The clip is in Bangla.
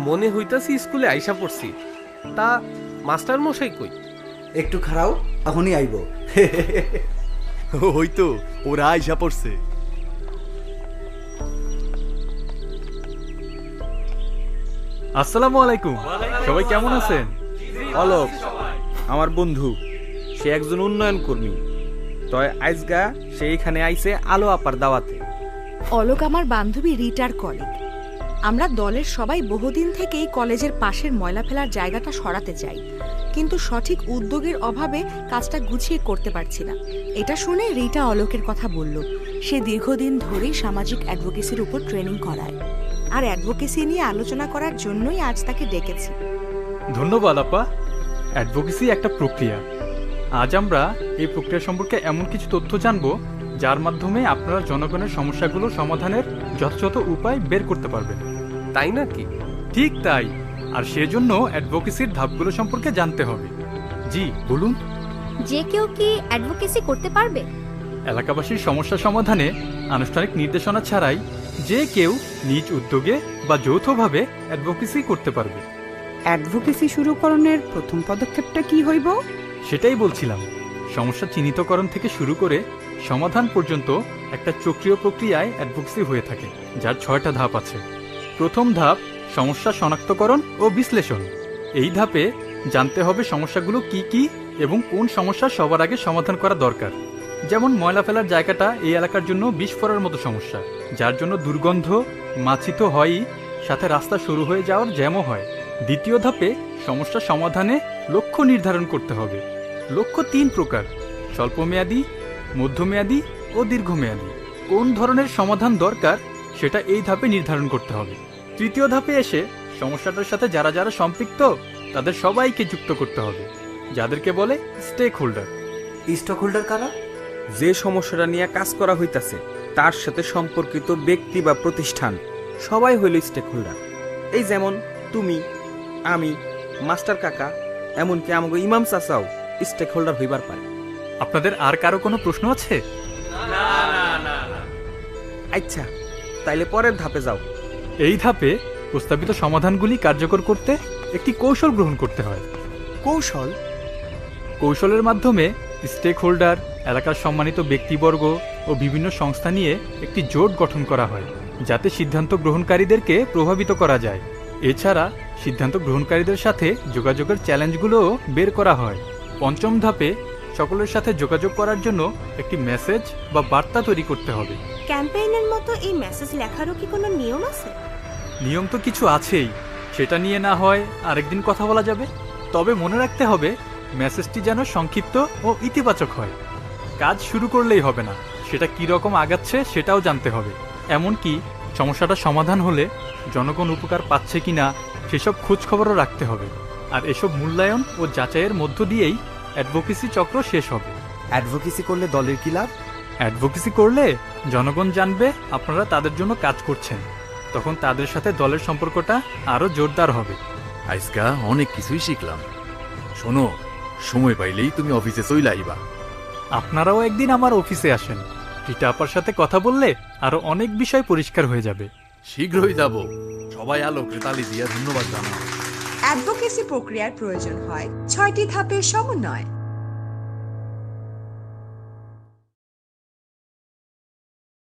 মনে হইতাছি স্কুলে আইসা পড়ছি। তা মাস্টার মশাই কই? একটু খারাও, এখনই আইব। হয়তো ওরা আইসা পড়ছে। আসসালামু আলাইকুম, সবাই কেমন আছেন? অলোক আমার বন্ধু, সে একজন উন্নয়ন কর্মী। তয় আইজগা সে এখানে আইছে আলো আপার দাওয়াতে। অলোক আমার বান্ধবী রিটার কলিগ। আমরা দলের সবাই বহুদিন থেকেই কলেজের পাশের ময়লা ফেলার জায়গাটা সরাতে চাই, কিন্তু সঠিক উদ্যোগের অভাবে কাজটা গুছিয়ে করতে পারছি না। এটা শুনে রিটা অলোকের কথা বলল। সে দীর্ঘদিন ধরেই সামাজিক অ্যাডভোকেসির উপর ট্রেনিং করায়, আর অ্যাডভোকেসি নিয়ে আলোচনা করার জন্যই আজ তাকে ডেকেছি। ধন্যবাদ আপা। অ্যাডভোকেসি একটা প্রক্রিয়া। আজ আমরা এই প্রক্রিয়া সম্পর্কে এমন কিছু তথ্য জানব যার মাধ্যমে আপনারা জনগণের সমস্যাগুলো সমাধানের যথাযথ উপায় বের করতে পারবেন। তাই নাকি? ঠিক তাই। আর সেজন্য অ্যাডভোকেসির ধাপগুলো সম্পর্কে জানতে হবে। জি বলুন। যে কেউ কি অ্যাডভোকেসি করতে পারবে? এলাকাবাসীর সমস্যা সমাধানে আনুষ্ঠানিক নির্দেশনা ছাড়াই যে কেউ নিজ উদ্যোগে বা যৌথভাবে অ্যাডভোকেসি করতে পারবে। অ্যাডভোকেসি শুরুকরণের প্রথম পদক্ষেপটা কি হইব? সেটাই বলছিলাম। সমস্যা চিহ্নিতকরণ থেকে শুরু করে সমাধান পর্যন্ত একটা চক্রীয় প্রক্রিয়ায় অ্যাডভোকেসি হয়ে থাকে, যার 6টা ধাপ আছে। প্রথম ধাপ সমস্যা শনাক্তকরণ ও বিশ্লেষণ। এই ধাপে জানতে হবে সমস্যাগুলো কি কি এবং কোন সমস্যা সবার আগে সমাধান করা দরকার। যেমন ময়লা ফেলার জায়গাটা এই এলাকার জন্য বিস্ফোরণের মতো সমস্যা, যার জন্য দুর্গন্ধ, মাছি তো হয়ই, সাথে রাস্তা শুরু হয়ে যাওয়ার জ্যামও হয়। দ্বিতীয় ধাপে সমস্যা সমাধানে লক্ষ্য নির্ধারণ করতে হবে। লক্ষ্য 3 প্রকার: স্বল্পমেয়াদী, মধ্যমেয়াদী ও দীর্ঘমেয়াদী। কোন ধরনের সমাধান দরকার সেটা এই ধাপে নির্ধারণ করতে হবে। তৃতীয় ধাপে এসে সমস্যাটার সাথে যারা যারা সম্পৃক্ত তাদের সবাইকে যুক্ত করতে হবে, যাদেরকে বলে স্টেক হোল্ডার। স্টক হোল্ডার কারা? যে সমস্যাটা নিয়ে কাজ করা হইতাছে তার সাথে সম্পর্কিত ব্যক্তি বা প্রতিষ্ঠান সবাই হইল স্টেক হোল্ডার। এই যেমন তুমি, আমি, মাস্টার কাকা, এমনকি আমাকে ইমাম চাচাও স্টেক হোল্ডার হইবার পারে। আপনাদের আর কারো কোনো প্রশ্ন আছে? আচ্ছা, তাইলে পরের ধাপে যাও। এই ধাপে প্রস্তাবিত সমাধানগুলি কার্যকর করতে একটি কৌশল গ্রহণ করতে হয়। কৌশল? কৌশলের মাধ্যমে স্টেক হোল্ডার, এলাকার সম্মানিত ব্যক্তিবর্গ ও বিভিন্ন সংস্থা নিয়ে একটি জোট গঠন করা হয়, যাতে সিদ্ধান্ত গ্রহণকারীদেরকে প্রভাবিত করা যায়। এছাড়া সিদ্ধান্ত গ্রহণকারীদের সাথে যোগাযোগের চ্যালেঞ্জগুলোও বের করা হয়। পঞ্চম ধাপে সকলের সাথে যোগাযোগ করার জন্য একটি মেসেজ বা বার্তা তৈরি করতে হবে। ক্যাম্পেইনের মতো এই মেসেজ লেখারও কি কোনো নিয়ম আছে? নিয়ম তো কিছু আছেই, সেটা নিয়ে না হয় আরেকদিন কথা বলা যাবে। তবে মনে রাখতে হবে মেসেজটি যেন সংক্ষিপ্ত ও ইতিবাচক হয়। কাজ শুরু করলেই হবে না, সেটা কী রকম আগাচ্ছে সেটাও জানতে হবে। এমনকি সমস্যাটা সমাধান হলে জনগণ উপকার পাচ্ছে কিনা সেসব খোঁজখবরও রাখতে হবে। আর এসব মূল্যায়ন ও যাচাইয়ের মধ্য দিয়েই অ্যাডভোকেসি চক্র শেষ হবে। অ্যাডভোকেসি করলে দলের কি লাভ? অ্যাডভোকেসি করলে জনগণ জানবে আপনারা তাদের জন্য কাজ করছেন, তখন তাদের সাথে দলের সম্পর্কটা আরো জোরদার হবে। আজকা অনেক কিছুই শিখলাম। শোনো, সময় পাইলেই তুমি অফিসে চলে আইবা। আপনারাও একদিন আমার অফিসে আসেন। রিটা আপার সাথে কথা বললে আরো অনেক বিষয় পরিষ্কার হয়ে যাবে। শীঘ্রই যাব। সবাই আলোকে তালি দিয়া ধন্যবাদ জানাও। অ্যাডভোকেসি প্রক্রিয়ার প্রয়োজন হয় 6টি ধাপের সমন্বয়।